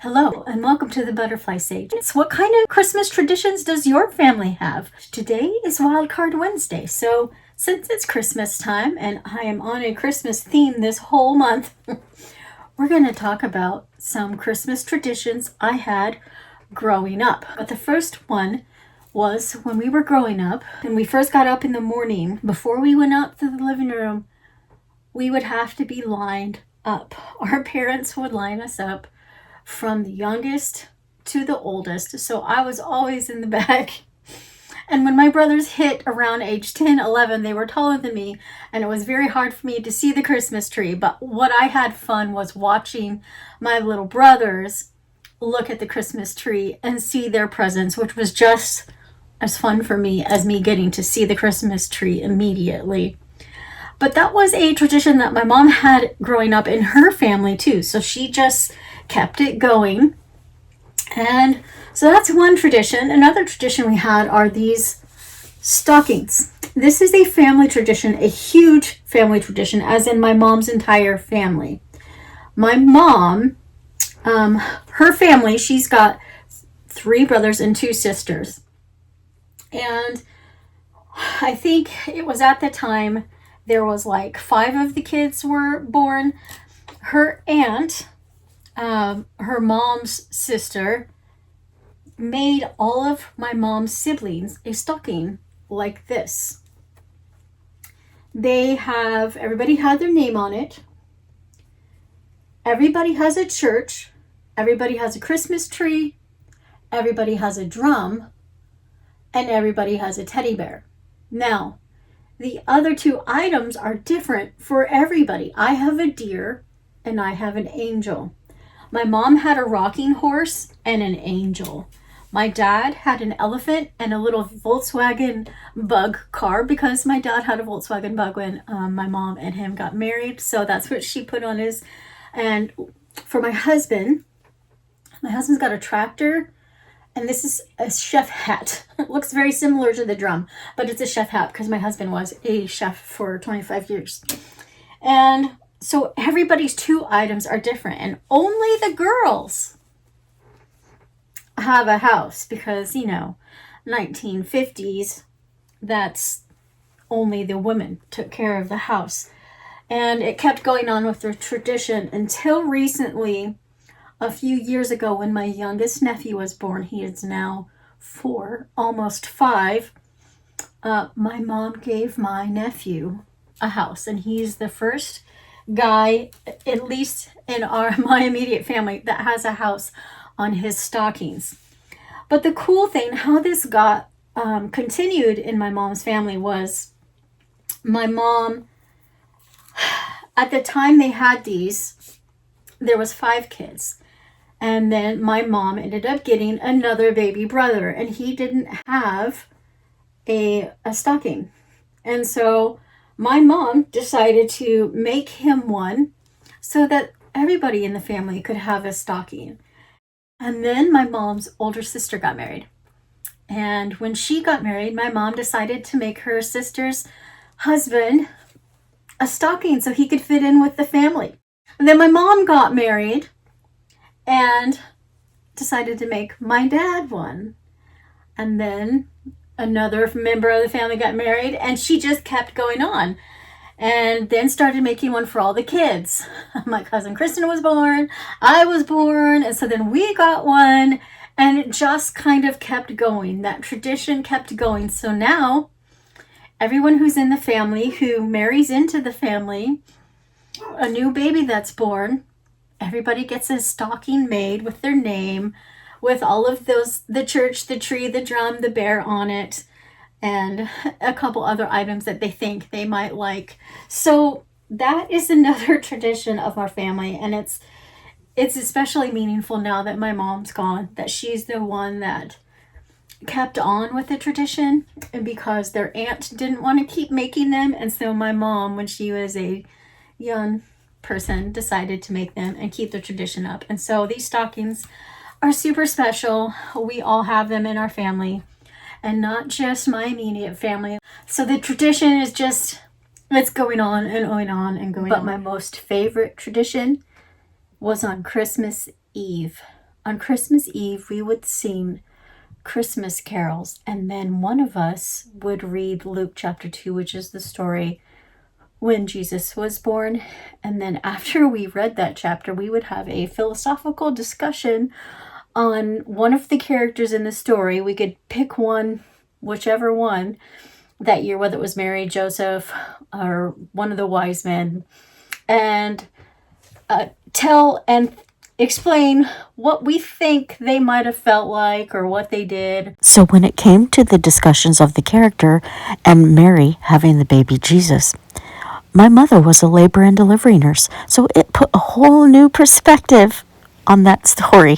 Hello, and welcome to the Butterfly Sage. What kind of Christmas traditions does your family have? Today is Wildcard Wednesday, so since it's Christmas time and I am on a Christmas theme this whole month, we're going to talk about some Christmas traditions I had growing up. But the first one was when we were growing up and we first got up in the morning. Before we went out to the living room, we would have to be lined up. Our parents would line us up from the youngest to the oldest. So I was always in the back. And when my brothers hit around age 10, 11, they were taller than me, and it was very hard for me to see the Christmas tree. But what I had fun was watching my little brothers look at the Christmas tree and see their presents, which was just as fun for me as me getting to see the Christmas tree immediately. But that was a tradition that my mom had growing up in her family too. So she just kept it going. And so that's one tradition. Another tradition we had are these stockings. This is a family tradition, a huge family tradition, as in my mom's entire family. My mom, her family, she's got 3 brothers and 2 sisters. And I think it was at the time there was like 5 of the kids were born. Her aunt, her mom's sister, made all of my mom's siblings a stocking like this. Everybody had their name on it. Everybody has a church. Everybody has a Christmas tree. Everybody has a drum. And everybody has a teddy bear. Now, the other 2 items are different for everybody. I have a deer and I have an angel. My mom had a rocking horse and an angel. My dad had an elephant and a little Volkswagen Bug car, because my dad had a Volkswagen Bug when my mom and him got married. So that's what she put on his. And for my husband's got a tractor, and this is a chef hat. It looks very similar to the drum, but it's a chef hat because my husband was a chef for 25 years. And so everybody's 2 items are different, and only the girls have a house because, 1950s, that's only the women took care of the house. And it kept going on with the tradition until recently, a few years ago, when my youngest nephew was born. He is now 4, almost 5. My mom gave my nephew a house, and he's the first guy, at least in my immediate family, that has a house on his stockings. But the cool thing, how this got continued in my mom's family, was my mom, at the time they had these, there was 5 kids. And then my mom ended up getting another baby brother, and he didn't have a stocking. And so my mom decided to make him one so that everybody in the family could have a stocking. And then my mom's older sister got married. And when she got married, my mom decided to make her sister's husband a stocking so he could fit in with the family. And then my mom got married and decided to make my dad one. And then another member of the family got married, and she just kept going on. And then started making one for all the kids. My cousin Kristen was born, I was born, and so then we got one, and it just kind of kept going. That tradition kept going. So now, everyone who's in the family, who marries into the family, a new baby that's born, everybody gets a stocking made with their name, with all of those, the church, the tree, the drum, the bear on it, and a couple other items that they think they might like. So that is another tradition of our family, and it's especially meaningful now that my mom's gone, that she's the one that kept on with the tradition, and because their aunt didn't want to keep making them, and so my mom, when she was a young person, decided to make them and keep the tradition up. And so these stockings are super special. We all have them in our family, and not just my immediate family. So the tradition is just, it's going on and going on and going on. But my most favorite tradition was on Christmas Eve. on Christmas Eve, we would sing Christmas carols, and then one of us would read Luke chapter 2, which is the story when Jesus was born. And then after we read that chapter, we would have a philosophical discussion on one of the characters in the story. We could pick one, whichever one that year, whether it was Mary, Joseph, or one of the wise men, and tell and explain what we think they might have felt like or what they did. So when it came to the discussions of the character and Mary having the baby Jesus, my mother was a labor and delivery nurse, so it put a whole new perspective on that story.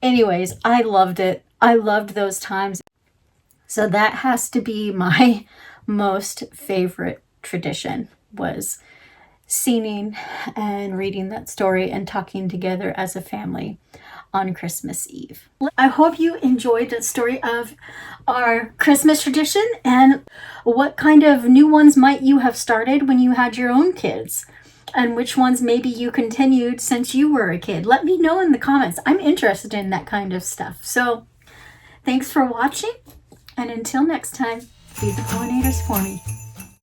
Anyways, I loved it. I loved those times. So that has to be my most favorite tradition, was singing and reading that story and talking together as a family on Christmas Eve. I hope you enjoyed the story of our Christmas tradition, and what kind of new ones might you have started when you had your own kids, and which ones maybe you continued since you were a kid. Let me know in the comments. I'm interested in that kind of stuff. So thanks for watching, and until next time, feed the pollinators for me.